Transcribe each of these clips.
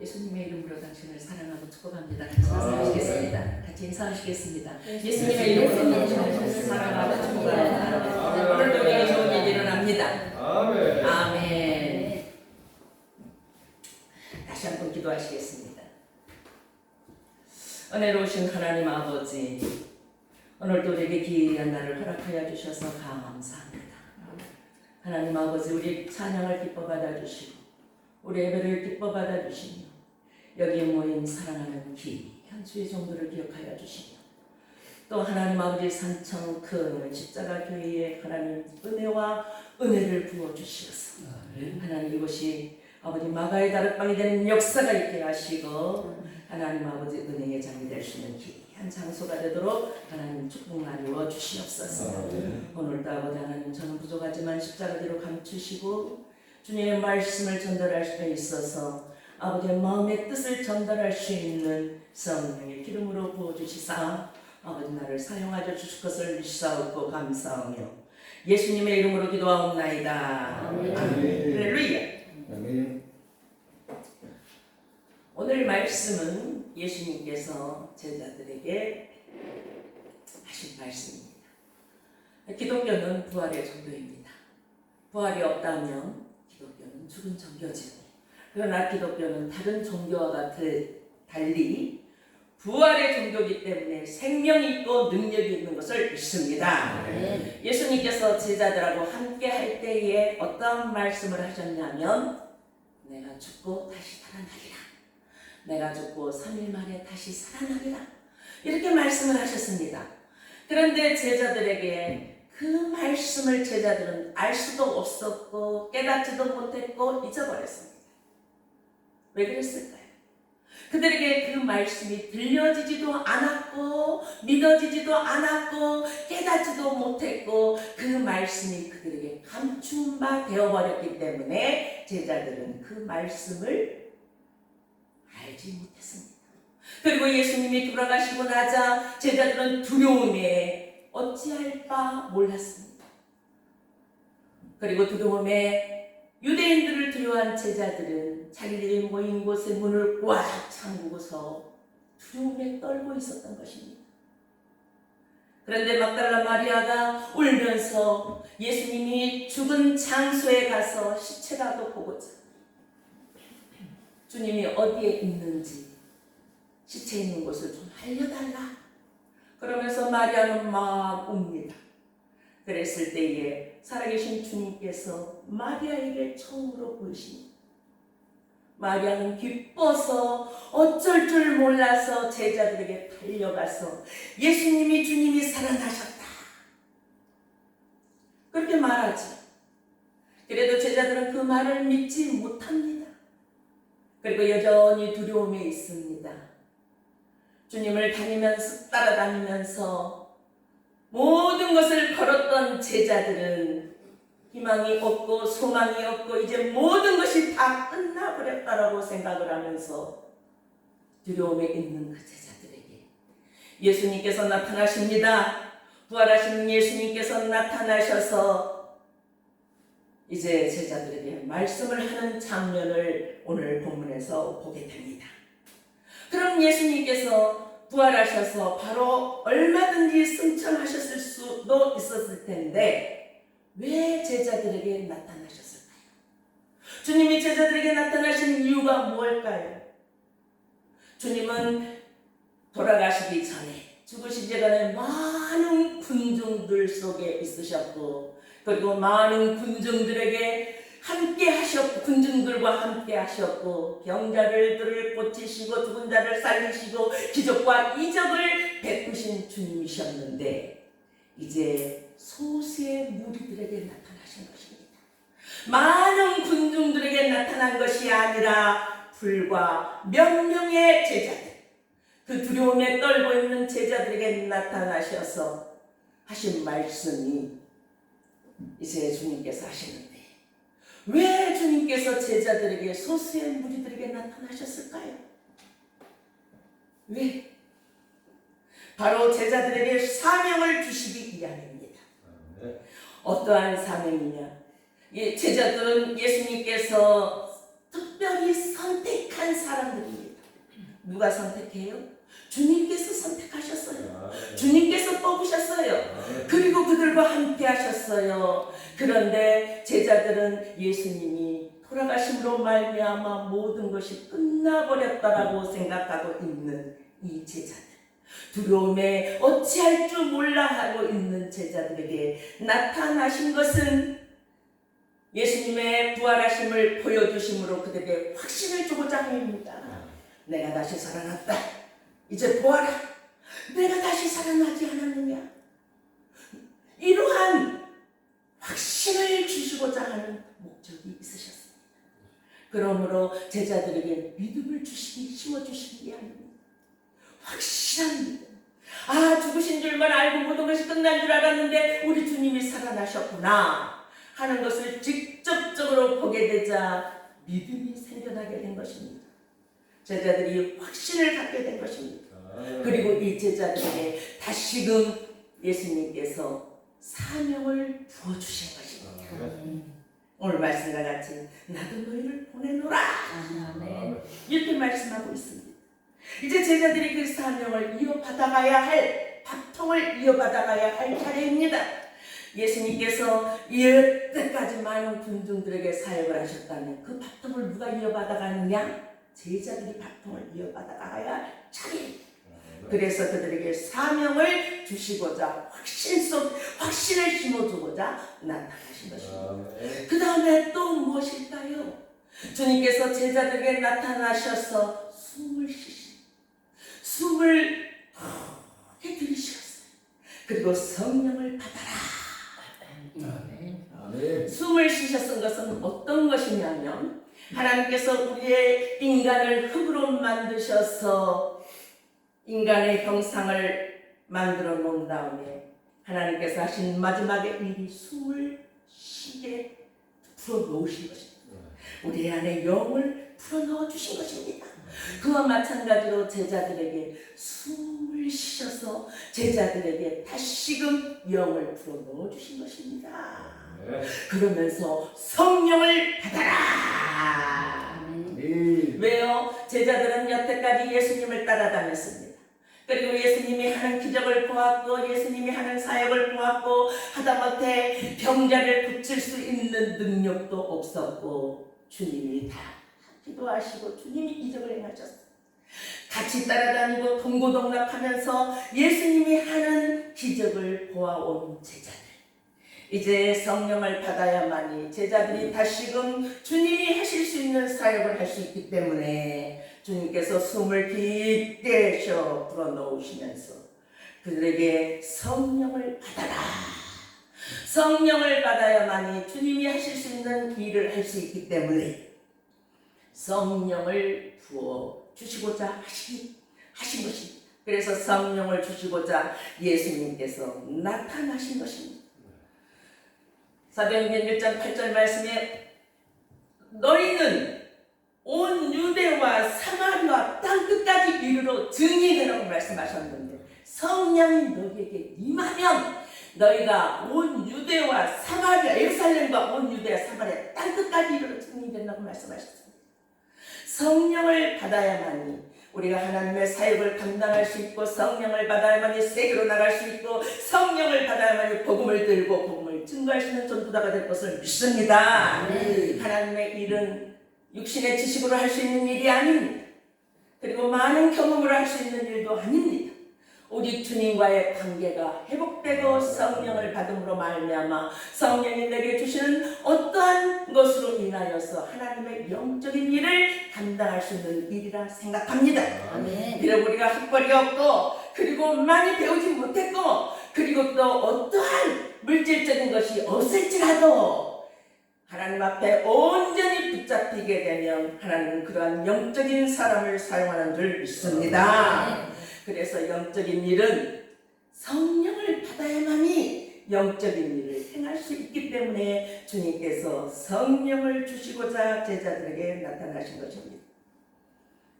예수님의 이름으로 당신을 사랑하고 축복합니다. 같이 인사하시겠습니다. 같이 인사하시겠습니다. 예수님의 이름으로 당신을 사랑하고 축복합니다. 오늘도 우리에게 좋은 일이 일어납니다. 아멘. 아멘. 다시 한번 기도하시겠습니다. 은혜로우신 하나님 아버지, 오늘도 우리에게 귀한 날을 허락하여 주셔서 감사합니다. 하나님 아버지, 우리 찬양을 기뻐 받아주시고 우리 예배를 기뻐 받아주시며 여기에 모인 사랑하는 귀한 주의 종들을 기억하여 주시며 또 하나님 아버지 산청 큰 십자가 교회에 하나님 은혜와 은혜를 부어주시옵소서. 하나님 이곳이 아버지 마가의 다락방이 되는 역사가 있게 하시고 하나님 아버지 은혜의 장이 될 수 있는 귀한 장소가 되도록 하나님 축복 나누어 주시옵소서. 오늘도 아버지 하나님 저는 부족하지만 십자가 뒤로 감추시고 주님의 말씀을 전달할 수 있어서 아버지의 마음의 뜻을 전달할 수 있는 성령의 기름으로 부어주시사 아버지 나를 사용하여 주실 것을 믿사옵고 감사하며 예수님의 이름으로 기도하옵나이다. 아멘. 할렐루야. 아멘. 오늘 말씀은 예수님께서 제자들에게 하신 말씀입니다. 기독교는 부활의 종교입니다. 부활이 없다면 기독교는 죽은 종교지요. 그러나 기독교는 다른 종교와 달리 부활의 종교이기 때문에 생명이 있고 능력이 있는 것을 믿습니다. 예수님께서 제자들하고 함께 할 때에 어떤 말씀을 하셨냐면 내가 죽고 다시 살아나리라. 내가 죽고 3일 만에 다시 살아나리라. 이렇게 말씀을 하셨습니다. 그런데 제자들에게 그 말씀을 제자들은 알 수도 없었고 깨닫지도 못했고 잊어버렸습니다. 왜 그랬을까요? 그들에게 그 말씀이 들려지지도 않았고 믿어지지도 않았고 깨닫지도 못했고 그 말씀이 그들에게 감춘 바 되어버렸기 때문에 제자들은 그 말씀을 알지 못했습니다. 그리고 예수님이 돌아가시고 나자 제자들은 두려움에 어찌할 바 몰랐습니다. 그리고 두려움에 유대인들을 두려워한 제자들은 자기들이 모인 곳의 문을 꽉 잠그고서 두려움에 떨고 있었던 것입니다. 그런데 막달라 마리아가 울면서 예수님이 죽은 장소에 가서 시체라도 보고자 주님이 어디에 있는지 시체 있는 곳을 좀 알려달라. 그러면서 마리아는 막 웁니다. 그랬을 때에 살아계신 주님께서 마리아에게 처음으로 보이십니다. 마리아는 기뻐서 어쩔 줄 몰라서 제자들에게 달려가서 예수님이 주님이 살아나셨다. 그렇게 말하죠. 그래도 제자들은 그 말을 믿지 못합니다. 그리고 여전히 두려움에 있습니다. 주님을 따라다니면서 모든 것을 걸었던 제자들은 희망이 없고 소망이 없고 이제 모든 것이 다 끝나버렸다라고 생각을 하면서 두려움에 있는 그 제자들에게 예수님께서 나타나십니다. 부활하신 예수님께서 나타나셔서 이제 제자들에게 말씀을 하는 장면을 오늘 본문에서 보게 됩니다. 그럼 예수님께서 부활하셔서 바로 얼마든지 승천하셨을 수도 있었을 텐데 왜 제자들에게 나타나셨을까요? 주님이 제자들에게 나타나신 이유가 무엇일까요? 주님은 돌아가시기 전에 죽으시기 전에 많은 군중들 속에 있으셨고 그리고 많은 군중들에게 함께 하셨고 군중들과 함께 하셨고 병자들을 고치시고 죽은 자를 살리시고 기적과 이적을 베푸신 주님이셨는데 이제 소수의 무리들에게 나타나신 것입니다. 많은 군중들에게 나타난 것이 아니라 불과 몇 명의 제자들, 그 두려움에 떨고 있는 제자들에게 나타나셔서 하신 말씀이 이제 주님께서 하시는데 왜 주님께서 제자들에게 소수의 무리들에게 나타나셨을까요? 왜? 바로 제자들에게 사명을 주시기 위함입니다. 어떠한 사명이냐? 제자들은 예수님께서 특별히 선택한 선택한 사람들입니다. 누가 선택해요? 주님께서 선택하셨어요. 주님께서 뽑으셨어요. 그리고 그들과 함께 하셨어요. 그런데 제자들은 예수님이 돌아가심으로 말미암아 모든 것이 끝나버렸다라고 생각하고 있는 이 제자들, 두려움에 어찌할 줄 몰라 하고 있는 제자들에게 나타나신 것은 예수님의 부활하심을 보여주심으로 그들에게 확신을 주고자 합니다. 내가 다시 살아났다. 이제 보아라. 내가 다시 살아나지 않았느냐. 이러한 확신을 주시고자 하는 목적이 있으셨습니다. 그러므로 제자들에게 믿음을 심어주시기 위함입니다. 확실한 믿음. 아, 죽으신 줄만 알고 모든 것이 끝난 줄 알았는데 우리 주님이 살아나셨구나 하는 것을 직접적으로 보게 되자 믿음이 생겨나게 된 것입니다. 제자들이 확신을 갖게 된 것입니다. 그리고 이 제자들에게 다시금 예수님께서 사명을 부어주신 것입니다. 오늘 말씀과 같이 나도 너희를 보내노라 이렇게 말씀하고 있습니다. 이제 제자들이 그 사명을 이어받아가야 할, 밥통을 이어받아가야 할 차례입니다. 예수님께서 이때까지 많은 군중들에게 사역을 하셨다면 그 밥통을 누가 이어받아가느냐? 제자들이 밥통을 이어받아가야 할 차례입니다. 그래서 그들에게 사명을 주시고자 확신을 심어주고자 나타나신 것입니다. 그 다음에 또 무엇일까요? 주님께서 제자들에게 나타나셔서 숨을 크게 들이셨어요. 그리고 성령을 받아라. 숨을 쉬셨은 것은 어떤 것이냐면 하나님께서 우리의 인간을 흙으로 만드셔서 인간의 형상을 만들어 놓은 다음에 하나님께서 하신 마지막의 일이 숨을 쉬게 풀어놓으신 것입니다. 우리 안에 영을 풀어넣어 주신 것입니다. 그와 마찬가지로 제자들에게 숨을 쉬셔서 제자들에게 다시금 영을 풀어넣어 주신 것입니다. 그러면서 성령을 받아라. 왜요? 제자들은 여태까지 예수님을 따라다녔습니다. 그리고 예수님이 하는 기적을 보았고 예수님이 하는 사역을 보았고 하다못해 병자를 고칠 수 있는 능력도 없었고 주님이 다 기도하시고 주님이 기적을 행하셨어요. 같이 따라다니고 동고동락하면서 예수님이 하는 기적을 보아온 제자들, 이제 성령을 받아야만이 제자들이 다시금 주님이 하실 수 있는 사역을 할 수 있기 때문에 주님께서 숨을 깊게 쉬어 불어넣으시면서 그들에게 성령을 받아라. 성령을 받아야만이 주님이 하실 수 있는 일을 할 수 있기 때문에 성령을 부어 주시고자 하신 것입니다. 그래서 성령을 주시고자 예수님께서 나타나신 것입니다. 사도행전 1장 8절 말씀에 너희는 온 유대와 사마리아 땅끝까지 이르러 증인이라고 말씀하셨는데 성령이 너희에게 임하면 너희가 온 유대와 사마리아, 예루살렘과 온 유대와 사마리아 땅끝까지 이르러 증인된다고 말씀하셨습니다. 성령을 받아야만이 우리가 하나님의 사역을 감당할 수 있고 성령을 받아야만이 세계로 나갈 수 있고 성령을 받아야만이 복음을 들고 복음을 증거할 수 있는 전도자가 될 것을 믿습니다. 하나님의 일은 육신의 지식으로 할 수 있는 일이 아닙니다. 그리고 많은 경험으로 할 수 있는 일도 아닙니다. 오직 주님과의 관계가 회복되고 성령을 받음으로 말미암아 성령이 내게 주시는 어떠한 것으로 인하여서 하나님의 영적인 일을 감당할 수 있는 일이라 생각합니다. 비록 우리가 학벌이 없고 그리고 많이 배우지 못했고 그리고 또 어떠한 물질적인 것이 없을지라도 하나님 앞에 온전히 붙잡히게 되면 하나님은 그러한 영적인 사람을 사용하는 줄 믿습니다. 그래서 영적인 일은 성령을 받아야만이 영적인 일을 행할 수 있기 때문에 주님께서 성령을 주시고자 제자들에게 나타나신 것입니다.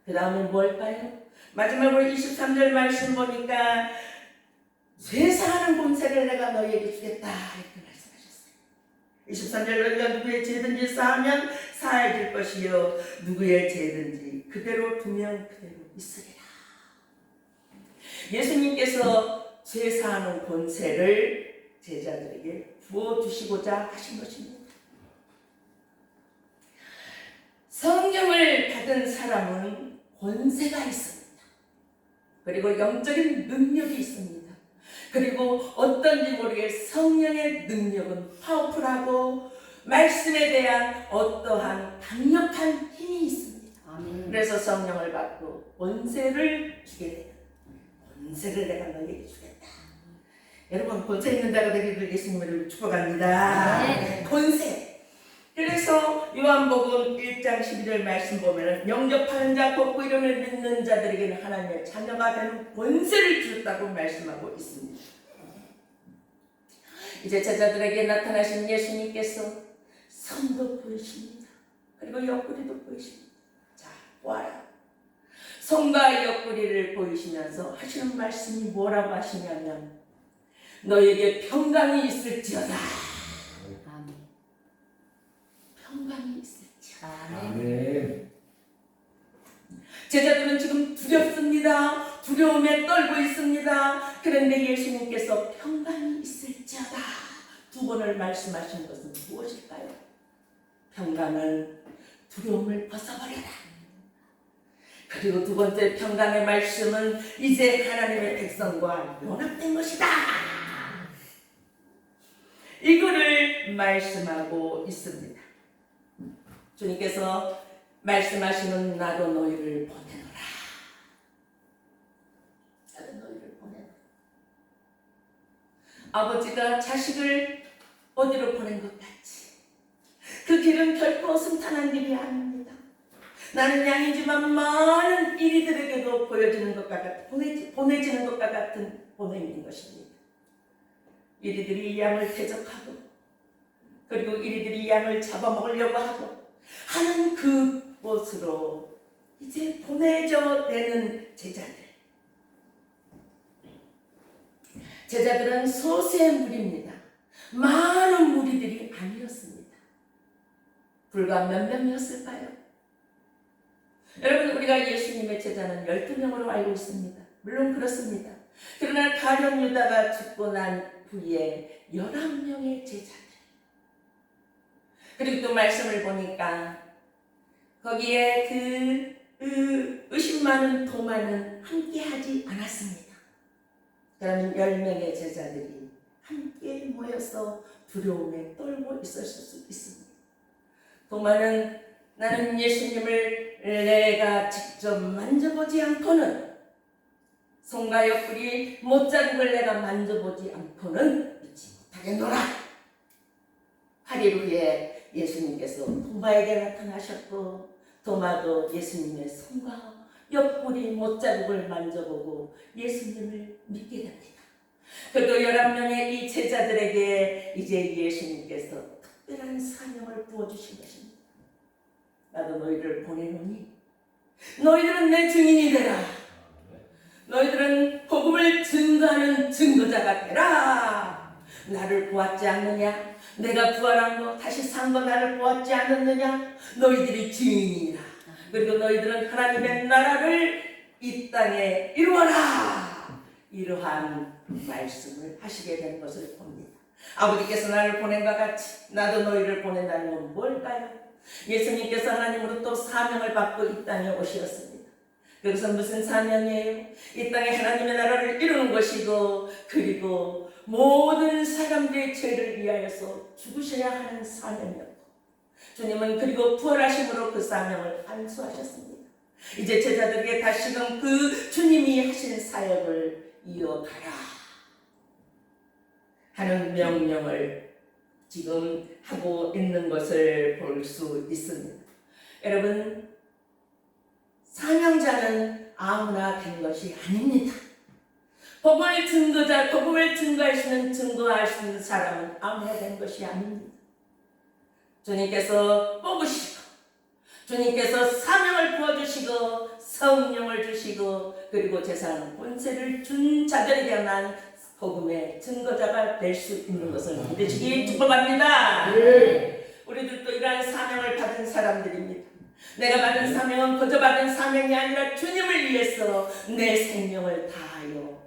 그 다음에 뭘까요? 마지막으로 23절 말씀 보니까 쇠사하는 본세를 내가 너희에게 주겠다 이렇게 말씀하셨어요. 23절 너희가 누구의 죄든지 사하면 사해질 것이요 누구의 죄든지 그대로 두면 그대로 있으리라. 예수님께서 죄 사하는 권세를 제자들에게 부어주시고자 하신 것입니다. 성령을 받은 사람은 권세가 있습니다. 그리고 영적인 능력이 있습니다. 그리고 어떤지 모르게 성령의 능력은 파워풀하고 말씀에 대한 어떠한 강력한 힘이 있습니다. 아멘. 그래서 성령을 받고 권세를 주게 돼요. 권세를 내가 너에게 주겠다. 여러분 권세 있는 자가 되기를 예수님을 축복합니다. 네. 권세. 그래서 요한복음 1장 12절 말씀 보면은 영접하는 자 곧 그 이름을 믿는 자들에게는 하나님의 자녀가 되는 권세를 주셨다고 말씀하고 있습니다. 이제 제자들에게 나타나신 예수님께서 선도 보이십니다. 그리고 옆구리도 보이십니다. 자, 보아라. 손과 옆구리를 보이시면서 하시는 말씀이 뭐라고 하시냐면 너에게 평강이 있을지어다. 아멘. 평강이 있을지어다. 아멘. 제자들은 지금 두렵습니다. 두려움에 떨고 있습니다. 그런데 예수님께서 평강이 있을지어다 두 번을 말씀하신 것은 무엇일까요? 평강은 두려움을 벗어버려라. 그리고 두 번째 평강의 말씀은 이제 하나님의 백성과 연합된 것이다. 이거를 말씀하고 있습니다. 주님께서 말씀하시는 나도 너희를 보내노라. 나도 너희를 보내노라. 아버지가 자식을 어디로 보낸 것 같이 그 길은 결코 순탄한 길이 아닙니다. 나는 양이지만 많은 이리들에게도 보여지는 것과 같은 보내지는 것과 같은 보냄인 것입니다. 이리들이 이 양을 대적하고 그리고 이리들이 이 양을 잡아먹으려고 하고 하는 그곳으로 이제 보내져 되는 제자들은 소수의 무리입니다. 많은 무리들이 아니었습니다. 불과 몇 명이었을까요? 여러분 우리가 예수님의 제자는 12명으로 알고 있습니다. 물론 그렇습니다. 그러나 가룟 유다가 죽고 난 후에 11명의 제자들 그리고 또 말씀을 보니까 거기에 그 의심 많은 도마는 함께하지 않았습니다. 그러면 10명의 제자들이 함께 모여서 두려움에 떨고 있었을 수 있습니다. 도마는 나는 예수님을 내가 직접 만져보지 않고는 손과 옆구리 못자국을 내가 만져보지 않고는 믿지 못하겠노라. 8일 후에 예수님께서 도마에게 나타나셨고 도마도 예수님의 손과 옆구리 못자국을 만져보고 예수님을 믿게 됩니다. 그리고 11명의 이 제자들에게 이제 예수님께서 특별한 사명을 부어주신 것입니다. 나도 너희를 보내노니 너희들은 내 증인이 되라. 너희들은 복음을 증거하는 증거자가 되라. 나를 보았지 않느냐? 내가 부활한 거 다시 산 거 나를 보았지 않았느냐? 너희들이 증인이라. 그리고 너희들은 하나님의 나라를 이 땅에 이루어라. 이러한 말씀을 하시게 된 것을 봅니다. 아버지께서 나를 보낸 것 같이 나도 너희를 보낸다는 건 뭘까요? 예수님께서 하나님으로 또 사명을 받고 이 땅에 오셨습니다. 그것은 무슨 사명이에요? 이 땅에 하나님의 나라를 이루는 것이고 그리고 모든 사람들의 죄를 위하여서 죽으셔야 하는 사명이었고 주님은 그리고 부활하심으로 그 사명을 완수하셨습니다. 이제 제자들에게 다시금 그 주님이 하신 사역을 이어가라 하는 명령을 지금 하고 있는 것을 볼 수 있습니다. 여러분 사명자는 아무나 된 것이 아닙니다. 복음을 증거할 수 있는 사람은 아무나 된 것이 아닙니다. 주님께서 뽑으시고 주님께서 사명을 부어주시고 성령을 주시고 그리고 제사하는 권세를 준 자들에게만 복음의 증거자가 될 수 있는 것을 믿으시기 축복합니다. 우리들도 이러한 사명을 받은 사람들입니다. 내가 받은 사명은 거저 받은 사명이 아니라 주님을 위해서 내 생명을 다하여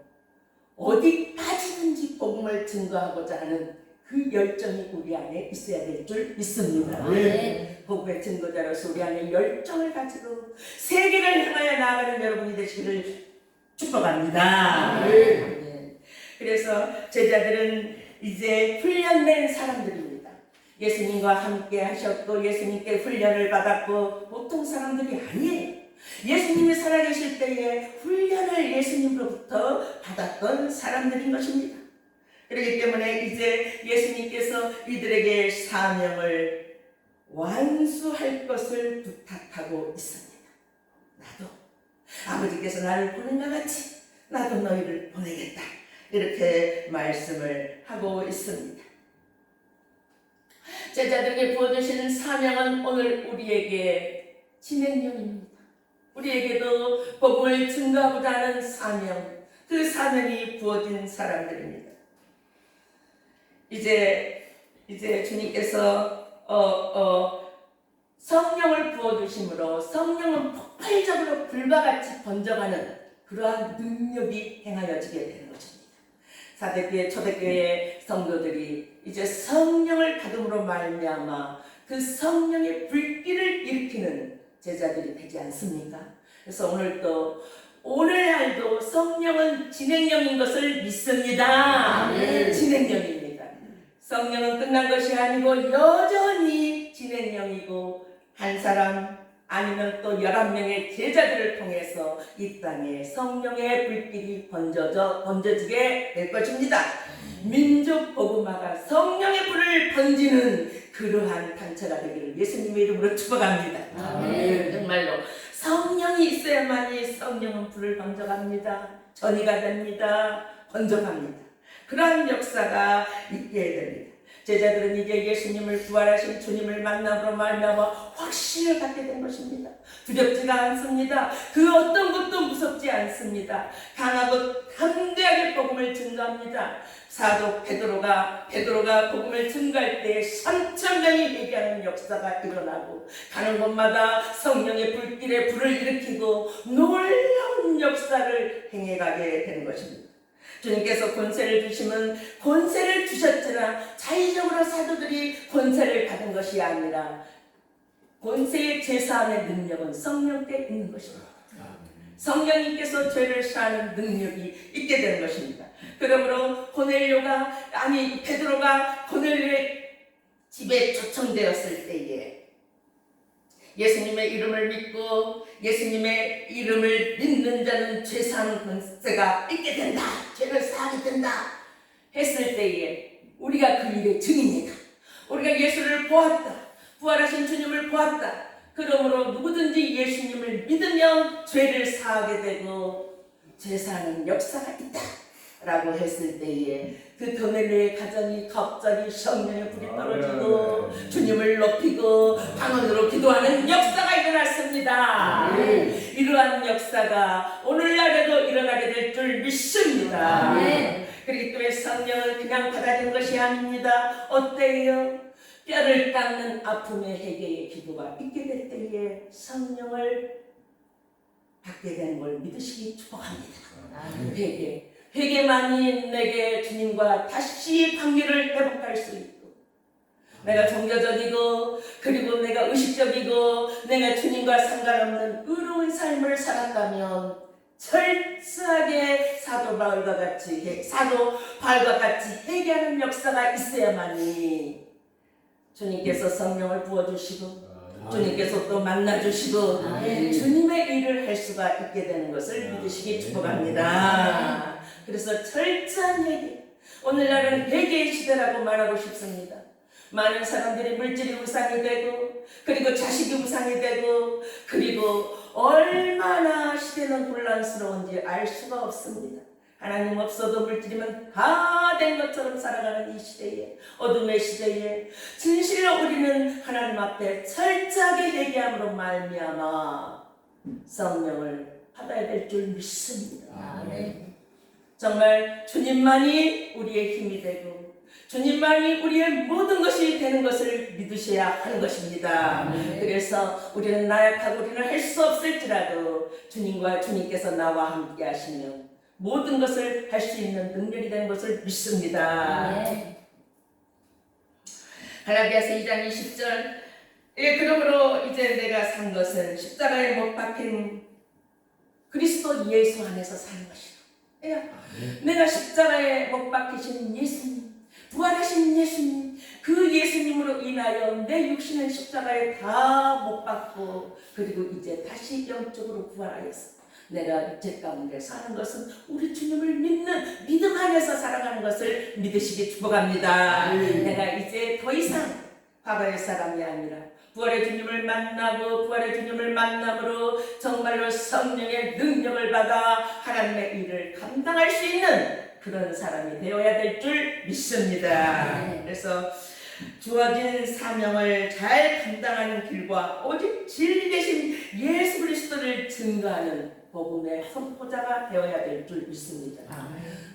어디까지든지 복음을 증거하고자 하는 그 열정이 우리 안에 있어야 될 줄 믿습니다. 복음의 증거자로서 우리 안에 열정을 가지고 세계를 향하여 나아가는 여러분이 되시기를 축복합니다. 그래서 제자들은 이제 훈련된 사람들입니다. 예수님과 함께 하셨고 예수님께 훈련을 받았고 보통 사람들이 아니에요. 예수님이 살아계실 때에 훈련을 예수님으로부터 받았던 사람들인 것입니다. 그렇기 때문에 이제 예수님께서 이들에게 사명을 완수할 것을 부탁하고 있습니다. 나도 아버지께서 나를 보낸 것 같이 나도 너희를 보내겠다. 이렇게 말씀을 하고 있습니다. 제자들에게 부어주시는 사명은 오늘 우리에게 진행령입니다. 우리에게도 복음을 증거하고자 하는 사명, 그 사명이 부어진 사람들입니다. 이제 주님께서 성령을 부어주심으로 성령은 폭발적으로 불과 같이 번져가는 그러한 능력이 행하여지게 되는 것입니다. 사대교회 초대교회 성도들이 이제 성령을 받음으로 말미암아 그 성령의 불길을 일으키는 제자들이 되지 않습니까? 그래서 오늘날도 성령은 진행령인 것을 믿습니다. 진행령입니다. 성령은 끝난 것이 아니고 여전히 진행령이고 한 사람 아니면 또 11명의 제자들을 통해서 이 땅에 성령의 불길이 번져지게 될 것입니다. 민족 복음화가 성령의 불을 번지는 그러한 단체가 되기를 예수님의 이름으로 축복합니다. 정말로 성령이 있어야만이 성령은 불을 번져갑니다. 전이가 됩니다. 번져갑니다. 그러한 역사가 있게 됩니다. 제자들은 이제 예수님을 부활하신 주님을 만남으로 말미암아 확신을 갖게 된 것입니다. 두렵지가 않습니다. 그 어떤 것도 무섭지 않습니다. 강하고 담대하게 복음을 증거합니다. 사도 베드로가 복음을 증거할 때 3,000명이 회개하는 역사가 일어나고 가는 곳마다 성령의 불길에 불을 일으키고 놀라운 역사를 행해가게 되는 것입니다. 주님께서 권세를 주시면 권세를 주셨으나 자의적으로 사도들이 권세를 받은 것이 아니라 권세의 제사함의 능력은 성령께 있는 것입니다. 성령님께서 죄를 사하는 능력이 있게 되는 것입니다. 그러므로 베드로가 고넬료의 집에 초청되었을 때에 예수님의 이름을 믿고 예수님의 이름을 믿는 자는 죄 사하는 권세가 있게 된다. 죄를 사하게 된다. 했을 때에 우리가 그 일의 증인이다. 우리가 예수를 보았다. 부활하신 주님을 보았다. 그러므로 누구든지 예수님을 믿으면 죄를 사하게 되고 죄 사하는 역사가 있다. 라고 했을 때에 그 고넬료의 가정이 갑자기 성령의 불이 떨어지고 주님을 높이고 방언으로 기도하는 역사가 일어났습니다. 이러한 역사가 오늘날에도 일어나게 될 줄 믿습니다. 그렇기 때문에 성령을 그냥 받아들인 것이 아닙니다. 어때요? 뼈를 깎는 아픔의 회개의 기도가 있게 될 때에 성령을 받게 되는 걸 믿으시기 축복합니다. 회개만이 내게 주님과 다시 관계를 회복할 수 있고 내가 종교적이고 그리고 내가 의식적이고 내가 주님과 상관없는 의로운 삶을 살았다면 철저하게 사도 바울과 같이 회개하는 역사가 있어야만이 주님께서 성령을 부어주시고 주님께서 또 만나주시고 주님의 일을 할 수가 있게 되는 것을 믿으시기 축복합니다. 그래서 철저한 회개, 오늘날은 회개의 시대라고 말하고 싶습니다. 많은 사람들이 물질이 우상이 되고 그리고 자식이 우상이 되고 그리고 얼마나 시대는 혼란스러운지 알 수가 없습니다. 하나님 없어도 물질이면 다 된 것처럼 살아가는 이 시대에 어둠의 시대에 진실로 우리는 하나님 앞에 철저하게 회개함으로 말미암아 성령을 받아야 될 줄 믿습니다. 정말 주님만이 우리의 힘이 되고 주님만이 우리의 모든 것이 되는 것을 믿으셔야 하는 것입니다. 그래서 우리는 나약하고 우리는 할 수 없을지라도 주님과 주님께서 나와 함께 하시면 모든 것을 할 수 있는 능력이 되는 것을 믿습니다. 갈라디아서 2장 20절 그러므로 이제 내가 산 것은 십자가에 못 박힌 그리스도 예수 안에서 사는 것이다. 내가 십자가에 못 박히신 예수님, 부활하신 예수님, 그 예수님으로 인하여 내 육신은 십자가에 다 못 박고 그리고 이제 다시 영적으로 부활하였어. 내가 육체 가운데 사는 것은 우리 주님을 믿는 믿음 안에서 살아가는 것을 믿으시기 축복합니다. 내가 이제 더 이상 과거의 사람이 아니라 부활의 주님을 만나고 부활의 주님을 만남으로 정말로 성령의 능력을 받아 하나님의 일을 감당할 수 있는 그런 사람이 되어야 될 줄 믿습니다. 그래서 주어진 사명을 잘 감당하는 길과 오직 진리 되신 예수 그리스도를 증거하는 복음의 선포자가 되어야 될 줄 믿습니다.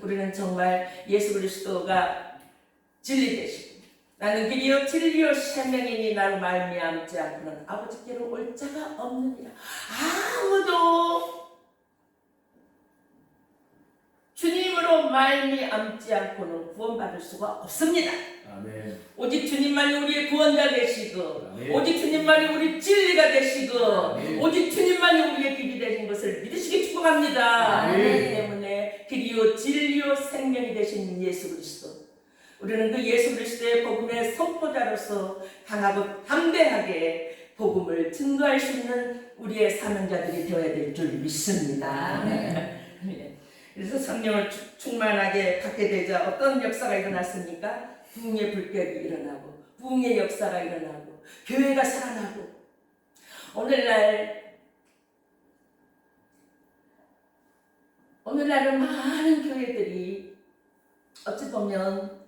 우리는 정말 예수 그리스도가 진리 되시고 나는 길이요 진리요 생명이니 나로 말미암지 않고는 아버지께로 올 자가 없느니라. 아무도 주님으로 말미암지 않고는 구원받을 수가 없습니다. 아멘. 오직 주님만이 우리의 구원자 되시고 아멘. 오직 주님만이 우리 진리가 되시고 아멘. 오직 주님만이 우리의 길이 되신 것을 믿으시기 축복합니다. 아멘. 그렇기 때문에 길이요 진리요 생명이 되신 예수 그리스도, 우리는 그 예수 그리스도의 복음의 선포자로서 강하고 담대하게 복음을 증거할 수 있는 우리의 사명자들이 되어야 될 줄 믿습니다. 네. 그래서 성령을 충만하게 받게 되자 어떤 역사가 일어났습니까? 부흥의 불격이 일어나고 부흥의 역사가 일어나고 교회가 살아나고 오늘날은 많은 교회들이 어찌 보면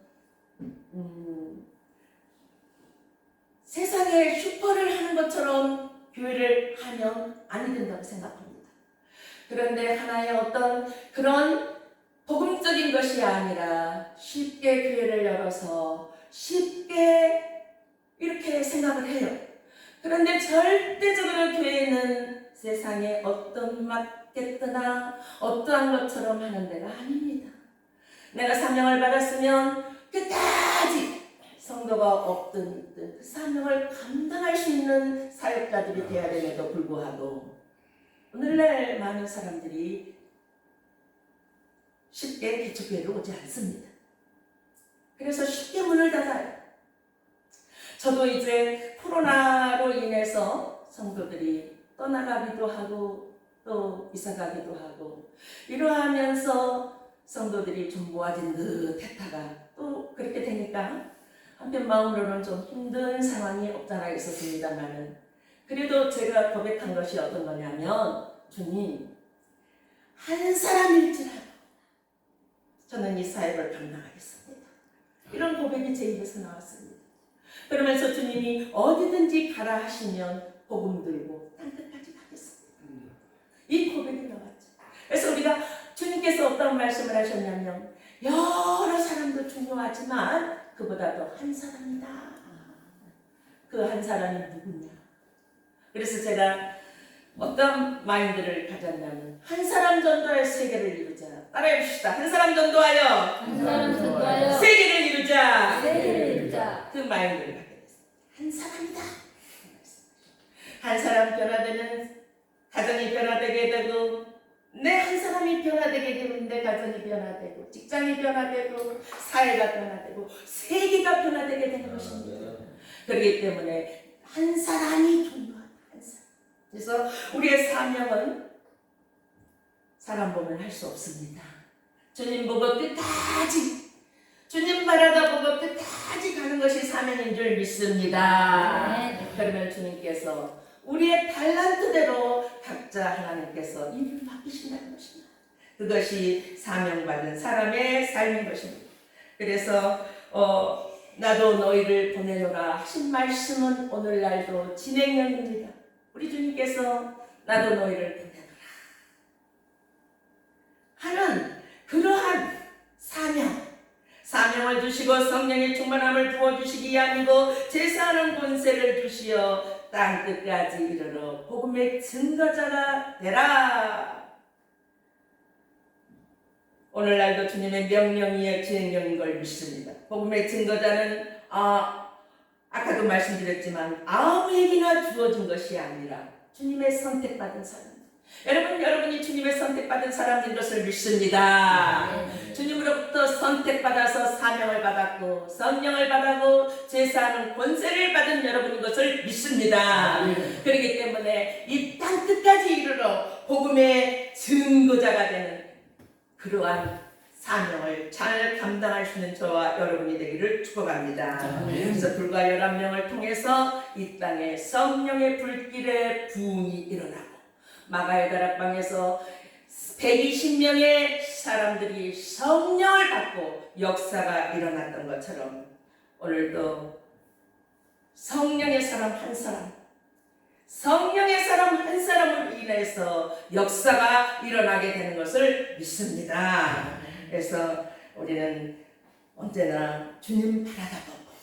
세상에 슈퍼를 하는 것처럼 교회를 하면 아니 된다고 생각합니다. 그런데 하나의 어떤 그런 복음적인 것이 아니라 쉽게 교회를 열어서 쉽게 이렇게 생각을 해요. 그런데 절대적으로 교회는 세상에 어떤 마케트나 어떠한 것처럼 하는 데가 아닙니다. 내가 사명을 받았으면 끝까지 성도가 없든 있든 그 사명을 감당할 수 있는 사역자들이 되어야 됨에도 불구하고 오늘날 많은 사람들이 쉽게 기초교회로 오지 않습니다. 그래서 쉽게 문을 닫아요. 저도 이제 코로나로 인해서 성도들이 떠나가기도 하고 또 이사가기도 하고 이러하면서 성도들이 좀 모아진 듯 했다가 또 그렇게 되니까 한편 마음으로는 좀 힘든 상황이 없잖아 있었습니다만은 그래도 제가 고백한 것이 어떤 거냐면 주님 한 사람일지라도 저는 이 사역을 감당하겠습니다. 이런 고백이 제 입에서 나왔습니다. 그러면서 주님이 어디든지 가라 하시면 복음 들고 땅끝까지 가겠습니다. 이 고백이 나왔죠. 그래서 우리가 주님께서 어떤 말씀을 하셨냐면 여러 사람도 중요하지만 그보다도 한 사람이다. 그 한 사람이 누구냐. 그래서 제가 어떤 마인드를 가졌냐면 한 사람 전도하여 세계를 이루자. 따라해봅시다. 한 사람 전도하여 한 사람 전도하여 세계를 이루자. 세계를 이루자. 그 마인드를 갖게 됐습니다. 한 사람이다. 한 사람 변화되면 가정이 변화되게 되고 내 한 사람이 변화되게 되면 내 가정이 변화되고 직장이 변화되고 사회가 변화되고 세계가 변화되게 되는 것입니다. 그렇기 때문에 한 사람이 중요하다. 한 사람. 그래서 우리의 사명은 사람 보면 할 수 없습니다. 주님 보고 끝까지 주님 바라다 보고 끝까지 가는 것이 사명인 줄 믿습니다. 그러면 주님께서 우리의 달란트대로 각자 하나님께서 일을 맡기신다는 것입니다. 그것이 사명받은 사람의 삶인 것입니다. 그래서 나도 너희를 보내노라 하신 말씀은 오늘날도 진행형입니다. 우리 주님께서 나도 너희를 보내노라 하는 그러한 사명을 주시고 성령의 충만함을 부어주시기 아니고 제사하는 권세를 주시어 땅 끝까지 이르러 복음의 증거자가 되라. 오늘날도 주님의 명령이여 주행령인 걸 믿습니다. 복음의 증거자는 아까도 말씀드렸지만 아무에게나 주어진 것이 아니라 주님의 선택받은 사람. 여러분이 주님의 선택받은 사람인 것을 믿습니다. 주님으로부터 선택받아서 사명을 받았고 성령을 받았고 제사하는 권세를 받은 여러분인 것을 믿습니다. 그렇기 때문에 이 땅 끝까지 이르러 복음의 증거자가 되는 그러한 사명을 잘 감당할 수 있는 저와 여러분이 되기를 축복합니다. 그래서 불과 11명을 통해서 이 땅에 성령의 불길의 부흥이 일어나고 마가의 다락방에서 120명의 사람들이 성령을 받고 역사가 일어났던 것처럼 오늘도 성령의 사람 한 사람을 인해서 역사가 일어나게 되는 것을 믿습니다. 그래서 우리는 언제나 주님 바라다보고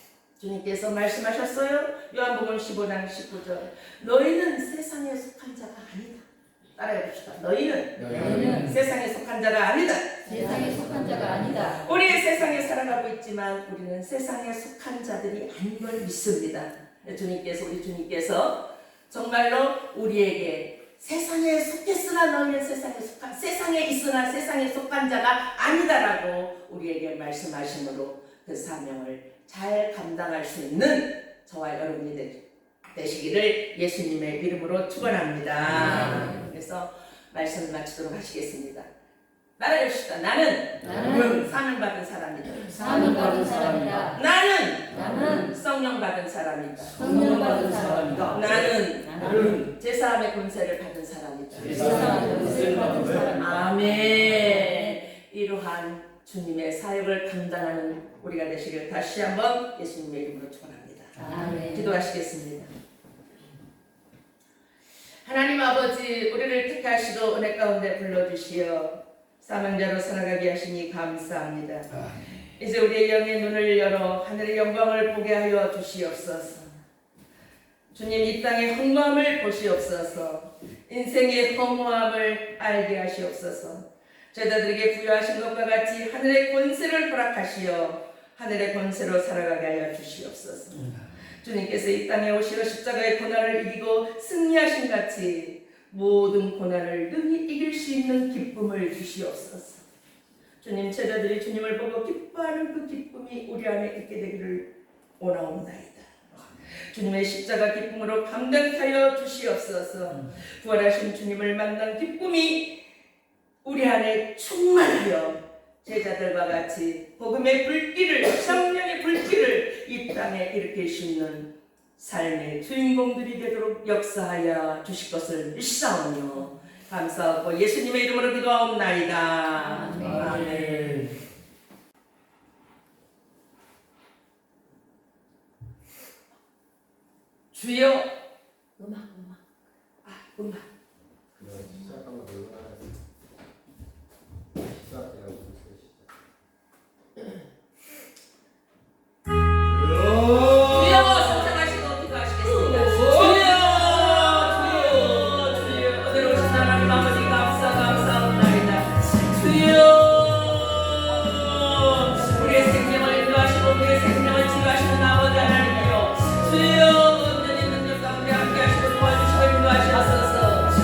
주님께서 말씀하셨어요. 요한복음 15장 19절 너희는 세상에 속한 자가 아니다. 따라해 봅시다. 너희는 세상에 속한 자가 아니다. 세상에 속한 자가 아니다. 우리 세상에 살아가고 있지만 우리는 세상에 속한 자들이 아닌 걸 믿습니다. 우리 주님께서 정말로 우리에게 세상에 속했으나 너희는 세상에 있으나 세상에 속한 자가 아니다라고 우리에게 말씀하심으로 그 사명을 잘 감당할 수 있는 저와 여러분이 되시기를 예수님의 이름으로 축원합니다. 그래서 말씀을 마치도록 하시겠습니다. 따라해봅시다. 나는 사명받은 사람이다. 사명받은 사람이다. 나는 성령받은 사람이다. 성령받은 사람이다. 나는 제사함의 권세를 받은 사람이다. 제사함의 권세를 받은 사람이다. 아멘. 이러한 주님의 사역을 감당하는 우리가 되시길 다시 한번 예수님의 이름으로 축원합니다. 아멘. 기도하시겠습니다. 하나님 아버지, 우리를 택하시고 은혜 가운데 불러주시어 사명자로 살아가게 하시니 감사합니다. 이제 우리의 영의 눈을 열어 하늘의 영광을 보게 하여 주시옵소서. 주님, 이 땅의 험함을 보시옵소서. 인생의 허무함을 알게 하시옵소서. 제자들에게 부여하신 것과 같이 하늘의 권세를 허락하시어 하늘의 권세로 살아가게 하여 주시옵소서. 주님께서 이 땅에 오시어 십자가의 고난을 이기고 승리하신 같이 모든 고난을 능히 이길 수 있는 기쁨을 주시옵소서. 주님, 제자들이 주님을 보고 기뻐하는 그 기쁨이 우리 안에 있게 되기를 원하옵나이다. 주님의 십자가 기쁨으로 감당케 하여 주시옵소서. 부활하신 주님을 만난 기쁨이 우리 안에 충만하여 제자들과 같이 복음의 불길을, 성령의 불길을 이 땅에 일으킬 수 있는 삶의 주인공들이 되도록 역사하여 주실 것을 믿사오며 감사하고 예수님의 이름으로 기도하옵나이다. 아멘. 주여. 음악. 주여, 온전히 능력 가운데 함께 하시고 도와주시고 인도하시옵소서.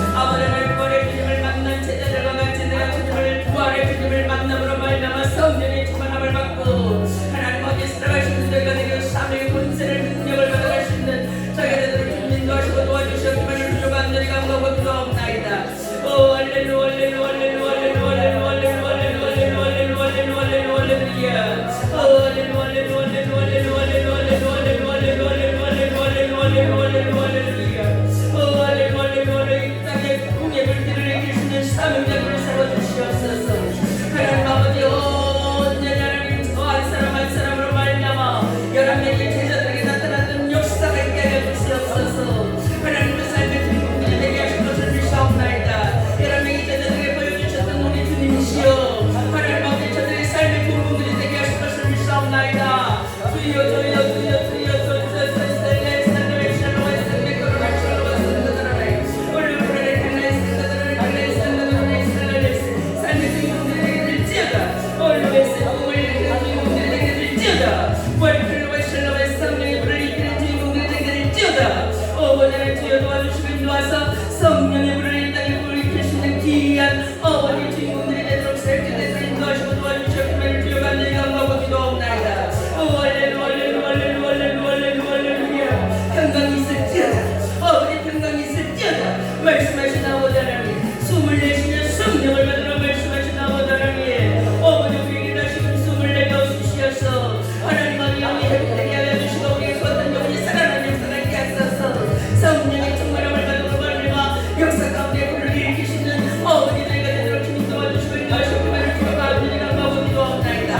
도와주시고 인도하사 성령의 불을 이 땅에 불이켜시는 귀한 어머니 주인공들이 되도록 살펴내서 인도하시고 도와주시고 그만을 주여 간절히 감사하고 기도하옵나이다. 할렐루야 평강이 있을지어다. 어머니 평강이 있을지어다. 말씀하신 아버지 하나님 숨을 내쉬며 성령을 받으러 말씀하신 아버지 하나님 어머니 우리에게 다시금 숨을 내겨 주시어서 하나님 아버지 영이 회복되게 하여 주시고 우리의 소원한 영혼이 살아나는 역사가 있게 하소서. 성령의 충만함을 받음으로 말미암아 역사 가운데 불을 일으키시는 어머니들과 되도록 주님 도와주시고 인도하시고 그만을 주여 가운데 감사하고 기도하옵나이다.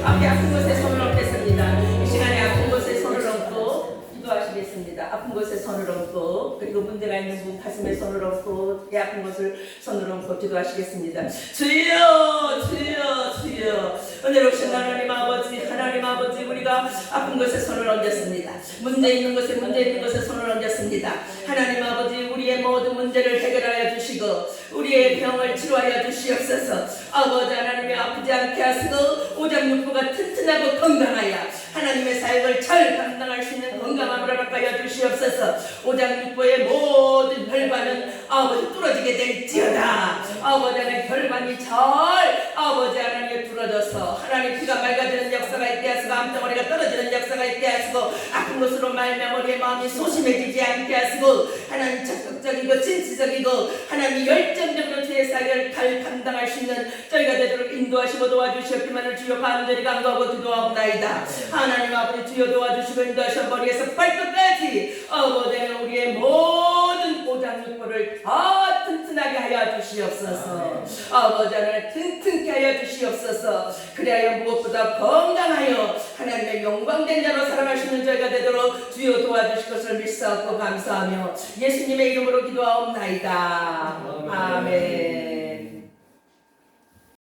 앞에 아픈 곳에 손을 얹겠습니다. 이 시간에 아픈 곳에 손을 얹고 기도하시겠습니다. 아픈 곳에 손을 얹고 그리고 문제가 있는 분 가슴에 손을 얹고 이 아픈 곳을 손을 얹고 기도하시겠습니다. 주여 주여 주여 은혜로 오신 하나님 아버지 우리가 아픈 곳에 손을 얹었습니다. 문제 있는 곳에 손을 얹었습니다. 하나님 아버지 우리의 모든 문제를 해결하여 주시고 우리의 병을 치료하여 주시옵소서. 아버지 하나님이 아프지 않게 하시고 오장육부가 튼튼하고 건강하여 하나님의 사역을 잘 감당할 수 있는 건강함을 허락하여 주시옵소서. 오장육부의 모든 혈관은 아버지 뚫어지게 될지어다. 아버지 하나님 혈관이 잘 아버지 하나님에 뚫어져서 하나님 피가 맑아지는 역사가 있게 하시고 암덩어리가 떨어지는 역사가 있게 하시고 아픈 것으로 말미암아 우리의 마음이 소심해지지 않게 하시고 하나님 적극적이고 진취적이고 하나님 열정적으로 주의 사역을 잘 감당할 수 있는 저희가 되도록 인도하시고 도와주시옵기만을 주여 간절히 간구하고 기도하옵나이다. 하나님 아버지 주여 도와주시고 인도하셔 머리에서 발끝까지 아버지 우리의 모든 오장육부를 다 튼튼하게 하여 주시옵소서. 아버지 하나님 튼튼케 하여 주시옵소서. 그리하여 무엇보다 건강하여 하나님의 영광된 자로 살아가시는 저희가 되도록 주여 도와주실 것을 믿사옵고 감사하며 예수님의 이름으로 기도하옵나이다. 아멘.